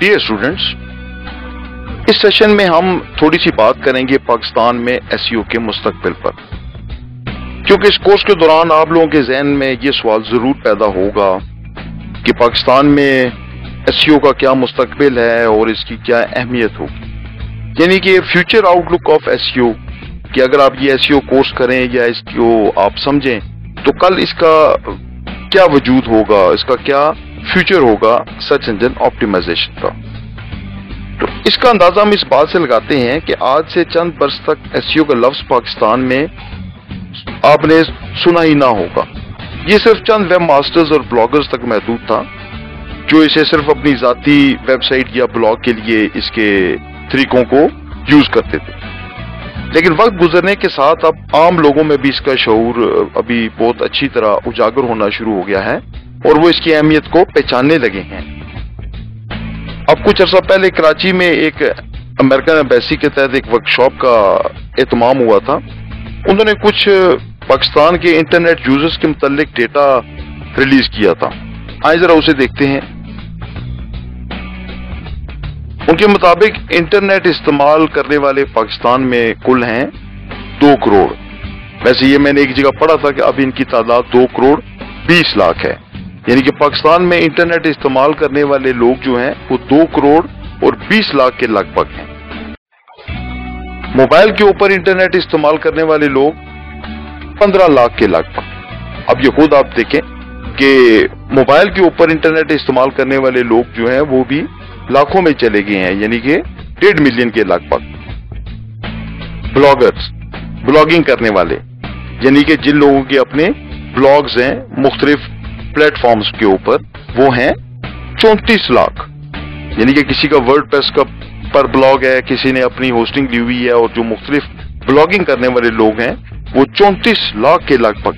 Dear students, इस session में हम थोड़ी सी बात करेंगे पाकिस्तान में एसईओ के मुस्तकबिल पर, क्योंकि इस कोर्स के दौरान आप लोगों के जहन में ये सवाल जरूर पैदा होगा कि पाकिस्तान में एसईओ का क्या मुस्तकबिल है और इसकी क्या अहमियत होगी। यानी कि फ्यूचर आउटलुक ऑफ एसईओ, कि अगर आप ये एसईओ कोर्स करें या इसको आप समझें तो कल इसका क्या वजूद होगा, इसका क्या फ्यूचर होगा सर्च इंजन ऑप्टिमाइजेशन का। तो इसका अंदाजा हम इस बात से लगाते हैं कि आज से चंद बरस तक एसईओ का लफ्ज पाकिस्तान में आपने सुना ही ना होगा। ये सिर्फ चंद वेब मास्टर्स और ब्लॉगर्स तक महदूद था, जो इसे सिर्फ अपनी जाती वेबसाइट या ब्लॉग के लिए इसके तरीकों को यूज करते थे। लेकिन वक्त गुजरने के साथ अब आम लोगों में भी इसका शऊर अभी बहुत अच्छी तरह उजागर होना शुरू हो गया है और वो इसकी अहमियत को पहचानने लगे हैं। अब कुछ अर्सा पहले कराची में एक अमेरिकन एम्बेसी के तहत एक वर्कशॉप का एहतमाम हुआ था। उन्होंने कुछ पाकिस्तान के इंटरनेट यूजर्स के मुतालिक डेटा रिलीज किया था। आइए जरा उसे देखते हैं। उनके मुताबिक इंटरनेट इस्तेमाल करने वाले पाकिस्तान में कुल हैं 2 करोड़। वैसे ये मैंने एक जगह पढ़ा था कि अब इनकी तादाद 2 करोड़ 20 लाख है। यानी कि पाकिस्तान में इंटरनेट इस्तेमाल करने वाले लोग जो हैं वो 2 करोड़ और 20 लाख के लगभग हैं। मोबाइल के ऊपर इंटरनेट इस्तेमाल करने वाले लोग 15 लाख के लगभग। अब ये खुद आप देखें कि मोबाइल के ऊपर इंटरनेट इस्तेमाल करने वाले लोग जो हैं वो भी लाखों में चले गए हैं, यानी कि 1.5 मिलियन के लगभग। ब्लॉगर्स, ब्लॉगिंग करने वाले, यानी कि जिन लोगों के अपने ब्लॉग्स हैं मुख्तलिफ प्लेटफॉर्म्स के ऊपर, वो हैं 34 लाख। यानी कि किसी का वर्डप्रेस का पर ब्लॉग है, किसी ने अपनी होस्टिंग ली हुई है, और जो मुख्तलिफ ब्लॉगिंग करने वाले लोग हैं वो 34 लाख के लगभग।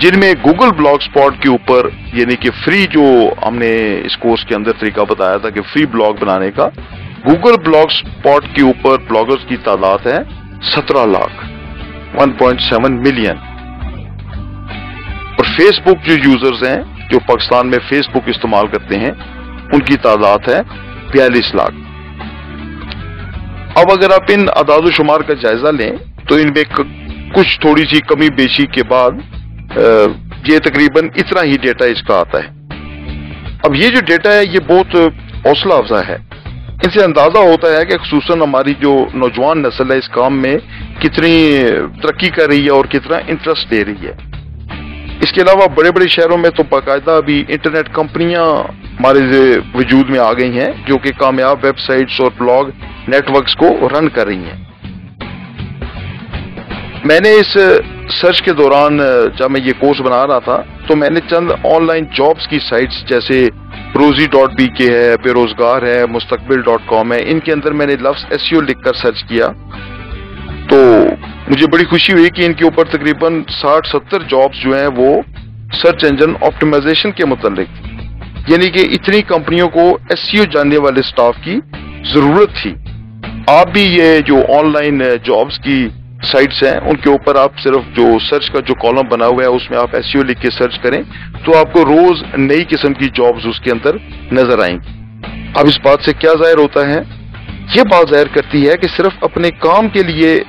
जिनमें गूगल ब्लॉग स्पॉट के ऊपर, यानी कि फ्री, जो हमने इस कोर्स के अंदर तरीका बताया था कि फ्री ब्लॉग बनाने का, गूगल ब्लॉग स्पॉट के ऊपर ब्लॉगर्स की तादाद है 17 लाख, 1.7 मिलियन। और फेसबुक जो यूजर्स हैं, जो पाकिस्तान में फेसबुक इस्तेमाल करते हैं, उनकी तादाद है 42 लाख। अब अगर आप इन अदाद शुमार का जायजा लें तो इनमें कुछ थोड़ी सी कमी बेशी के बाद ये तकरीबन इतना ही डेटा इसका आता है। अब ये जो डेटा है ये बहुत हौसला अफजा है। इनसे अंदाजा होता है कि खुसूसन हमारी जो नौजवान नस्ल है इस काम में कितनी तरक्की कर रही है और कितना इंटरेस्ट ले रही है। इसके अलावा बड़े बड़े शहरों में तो बाकायदा अभी इंटरनेट कंपनियां हमारे वजूद में आ गई हैं, जो कि कामयाब वेबसाइट्स और ब्लॉग नेटवर्क्स को रन कर रही हैं। मैंने इस सर्च के दौरान, जब मैं ये कोर्स बना रहा था, तो मैंने चंद ऑनलाइन जॉब्स की साइट्स जैसे rozi.bk है, बेरोजगार है, मुस्तकबिल.com है, इनके अंदर मैंने लफ्ज एसईओ लिखकर सर्च किया तो मुझे बड़ी खुशी हुई कि इनके ऊपर तकरीबन 60-70 जॉब्स जो हैं वो सर्च इंजन ऑप्टिमाइजेशन के मुतालिक। यानी कि इतनी कंपनियों को एसईओ जानने वाले स्टाफ की जरूरत थी। आप भी ये जो ऑनलाइन जॉब्स की साइट्स हैं उनके ऊपर आप सिर्फ जो सर्च का जो कॉलम बना हुआ है उसमें आप एसईओ लिख के सर्च करें तो आपको रोज नई किस्म की जॉब्स उसके अंदर नजर आएंगी। अब इस बात से क्या जाहिर होता है? ये बात जाहिर करती है कि सिर्फ अपने काम के लिए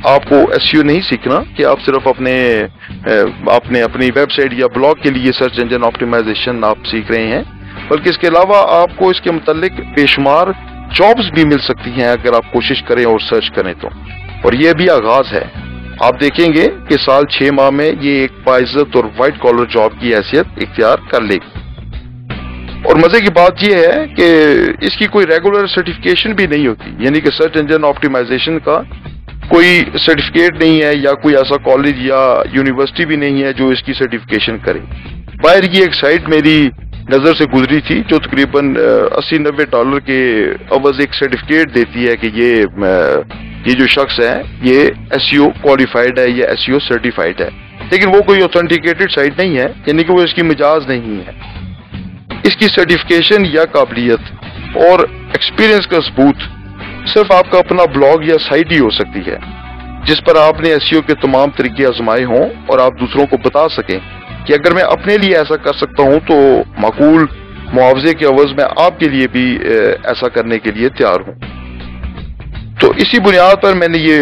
आपको एसईओ नहीं सीखना कि आप सिर्फ अपनी वेबसाइट या ब्लॉग के लिए सर्च इंजन ऑप्टिमाइजेशन आप सीख रहे हैं, बल्कि इसके अलावा आपको इसके मुतालिक बेशुमार जॉब्स भी मिल सकती हैं अगर आप कोशिश करें और सर्च करें तो। और ये भी आगाज है। आप देखेंगे कि साल 6 माह में ये एक बाइज्जत और व्हाइट कॉलर जॉब की हैसियत इख्तियार कर लेगी। और मजे की बात यह है कि इसकी कोई रेगुलर सर्टिफिकेशन भी नहीं होती, यानी कि सर्च इंजन ऑप्टिमाइजेशन का कोई सर्टिफिकेट नहीं है या कोई ऐसा कॉलेज या यूनिवर्सिटी भी नहीं है जो इसकी सर्टिफिकेशन करे। बाहर की एक साइट मेरी नजर से गुजरी थी जो तकरीबन $80-90 के अवज एक सर्टिफिकेट देती है कि ये जो शख्स है ये एसईओ क्वालिफाइड है या एसईओ सर्टिफाइड है, लेकिन वो कोई ऑथेंटिकेटेड साइट नहीं है, यानी कि वो इसकी मिजाज नहीं है। इसकी सर्टिफिकेशन या काबिलियत और एक्सपीरियंस का सबूत सिर्फ आपका अपना ब्लॉग या साइट ही हो सकती है जिस पर आपने एसईओ के तमाम तरीके आजमाए हों और आप दूसरों को बता सकें कि अगर मैं अपने लिए ऐसा कर सकता हूं तो माकूल मुआवजे के अवज में आपके लिए भी ऐसा करने के लिए तैयार हूं। तो इसी बुनियाद पर मैंने ये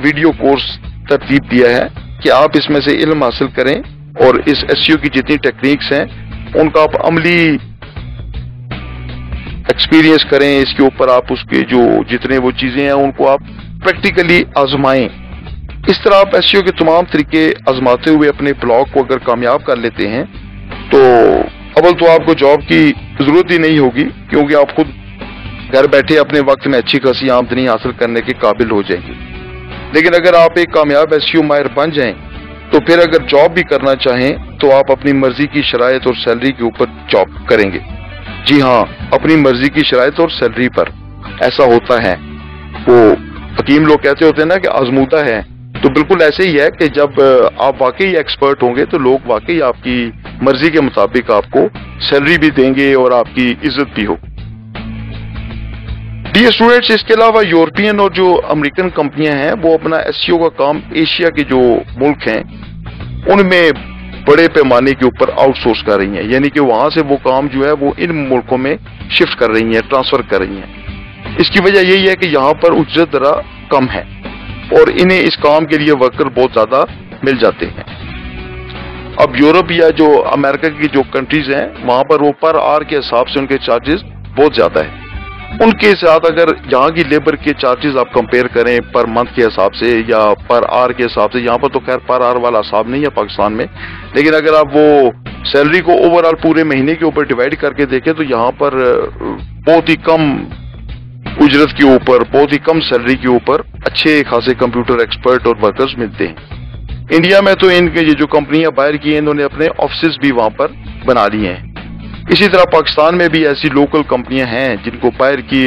वीडियो कोर्स तरतीब दिया है कि आप इसमें से इल्म हासिल करें और इस एसईओ की जितनी टेक्निक्स हैं उनका आप अमली एक्सपीरियंस करें, इसके ऊपर आप उसके जो जितने वो चीजें हैं उनको आप प्रैक्टिकली आजमाएं। इस तरह आप एसईओ के तमाम तरीके आजमाते हुए अपने ब्लॉग को अगर कामयाब कर लेते हैं तो अव्वल तो आपको जॉब की जरूरत ही नहीं होगी, क्योंकि आप खुद घर बैठे अपने वक्त में अच्छी खासी आमदनी हासिल करने के काबिल हो जाएंगे। लेकिन अगर आप एक कामयाब एसईओ माहिर बन जाएं तो फिर अगर जॉब भी करना चाहें तो आप अपनी मर्जी की शराइत और सैलरी के ऊपर जॉब करेंगे। जी हाँ, अपनी मर्जी की शराइत और सैलरी पर ऐसा होता है। वो हकीम लोग कहते होते हैं ना कि आजमूदा है, तो बिल्कुल ऐसे ही है कि जब आप वाकई एक्सपर्ट होंगे तो लोग वाकई आपकी मर्जी के मुताबिक आपको सैलरी भी देंगे और आपकी इज्जत भी हो। डियर स्टूडेंट्स, इसके अलावा यूरोपियन और जो अमेरिकन कंपनियां हैं वो अपना एसईओ का काम एशिया के जो मुल्क हैं उनमें बड़े पैमाने के ऊपर आउटसोर्स कर रही हैं, यानी कि वहां से वो काम जो है वो इन मुल्कों में शिफ्ट कर रही हैं, ट्रांसफर कर रही हैं। इसकी वजह यही है कि यहाँ पर उज्जत जरा कम है और इन्हें इस काम के लिए वर्कर बहुत ज्यादा मिल जाते हैं। अब यूरोप या जो अमेरिका की जो कंट्रीज हैं वहां पर वो पर आवर के हिसाब से उनके चार्जेस बहुत ज्यादा है। उनके साथ अगर यहाँ की लेबर के चार्जेस आप कंपेयर करें पर मंथ के हिसाब से या पर आवर के हिसाब से, यहाँ पर तो खैर पर आवर वाला हिसाब नहीं है पाकिस्तान में, लेकिन अगर आप वो सैलरी को ओवरऑल पूरे महीने के ऊपर डिवाइड करके देखें तो यहाँ पर बहुत ही कम उजरत के ऊपर, बहुत ही कम सैलरी के ऊपर अच्छे खासे कंप्यूटर एक्सपर्ट और वर्कर्स मिलते हैं। इंडिया में तो इनके ये जो कंपनियां बाहर की हैं इन्होंने अपने ऑफिस भी वहां पर बना लिए हैं। इसी तरह पाकिस्तान में भी ऐसी लोकल कंपनियां हैं जिनको बाहर की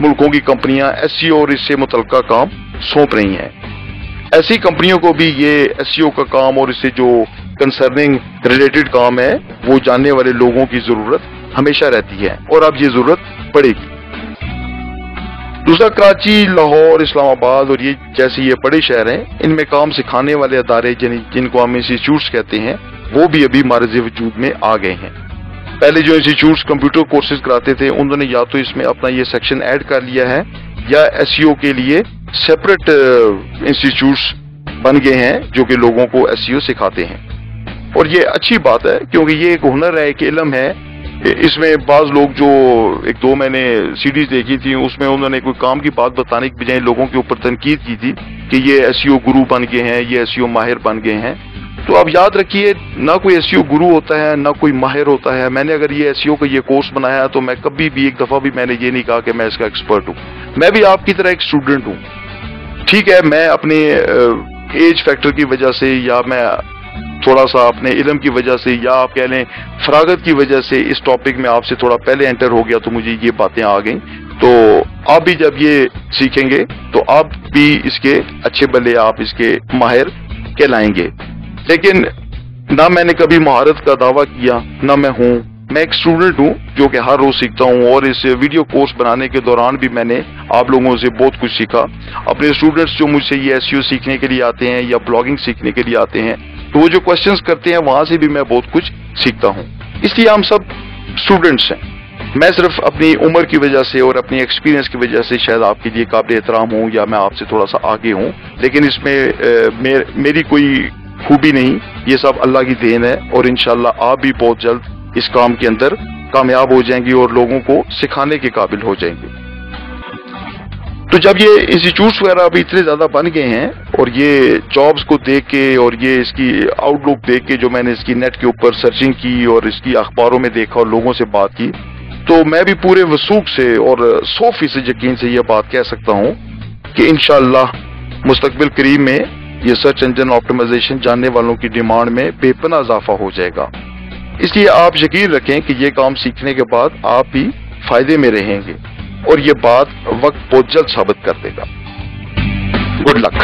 मुल्कों की कंपनियां एसईओ और इससे मुतल्लिका काम सौंप रही हैं। ऐसी कंपनियों को भी ये एसईओ का काम और इससे जो कंसर्निंग रिलेटेड काम है वो जानने वाले लोगों की जरूरत हमेशा रहती है और अब ये जरूरत पड़ेगी। दूसरा, कराची, लाहौर, इस्लामाबाद और ये जैसे ये बड़े शहर हैं इनमें काम सिखाने वाले अदारे जिनको हम इंस्टीट्यूट्स कहते हैं वो भी अभी मारज़े वजूद में आ गए हैं। पहले जो इंस्टीट्यूट्स कंप्यूटर कोर्सेज कराते थे उन्होंने या तो इसमें अपना ये सेक्शन ऐड कर लिया है या एसईओ के लिए सेपरेट इंस्टीट्यूट्स बन गए हैं जो कि लोगों को एसईओ सिखाते हैं। और ये अच्छी बात है क्योंकि ये एक हुनर है, एक इल्म है। इसमें बाज लोग जो एक दो मैंने सीडीज देखी थी उसमें उन्होंने कोई काम की बात बताने की बजाय लोगों के ऊपर तनकीद की थी कि ये एसईओ गुरु बन गए हैं, ये एसईओ माहिर बन गए हैं। तो आप याद रखिए, ना कोई एसईओ गुरु होता है ना कोई माहिर होता है। मैंने अगर ये एसईओ का ये कोर्स बनाया तो मैं कभी भी एक दफा भी मैंने ये नहीं कहा कि मैं इसका एक्सपर्ट हूं। मैं भी आपकी तरह एक स्टूडेंट हूं। ठीक है, मैं अपने एज फैक्टर की वजह से या मैं थोड़ा सा अपने इल्म की वजह से या आप कह लें फरागत की वजह से इस टॉपिक में आपसे थोड़ा पहले एंटर हो गया तो मुझे ये बातें आ गई। तो आप भी जब ये सीखेंगे तो आप भी इसके अच्छे भले आप इसके माहिर कहलाएंगे। लेकिन ना मैंने कभी महारत का दावा किया ना मैं हूं। मैं एक स्टूडेंट हूं जो कि हर रोज सीखता हूं और इस वीडियो कोर्स बनाने के दौरान भी मैंने आप लोगों से बहुत कुछ सीखा। अपने स्टूडेंट्स जो मुझसे ये एसईओ सीखने के लिए आते हैं या ब्लॉगिंग सीखने के लिए आते हैं तो वो जो क्वेश्चंस करते हैं वहां से भी मैं बहुत कुछ सीखता हूं। इसलिए हम सब स्टूडेंट्स हैं। मैं सिर्फ अपनी उम्र की वजह से और अपनी एक्सपीरियंस की वजह से शायद आपके लिए काबिल एहतराम हूं या मैं आपसे थोड़ा सा आगे हूं, लेकिन इसमें मेरी कोई खूबी नहीं, ये सब अल्लाह की देन है और इंशाल्लाह आप भी बहुत जल्द इस काम के अंदर कामयाब हो जाएंगे और लोगों को सिखाने के काबिल हो जाएंगे। तो जब ये इंस्टीट्यूट्स वगैरह अभी इतने ज्यादा बन गए हैं और ये जॉब्स को देख के और ये इसकी आउटलुक देख के जो मैंने इसकी नेट के ऊपर सर्चिंग की और इसकी अखबारों में देखा और लोगों से बात की, तो मैं भी पूरे वसूख से और 100% यकीन से ये बात कह सकता हूं कि इंशाअल्लाह मुस्तकबिल करीब में ये सर्च इंजन ऑप्टिमाइजेशन जानने वालों की डिमांड में बेपनाह इजाफा हो जाएगा। इसलिए आप यकीन रखें कि ये काम सीखने के बाद आप भी फायदे में रहेंगे और ये बात वक्त बहुत जल्द साबित कर देगा। Good luck.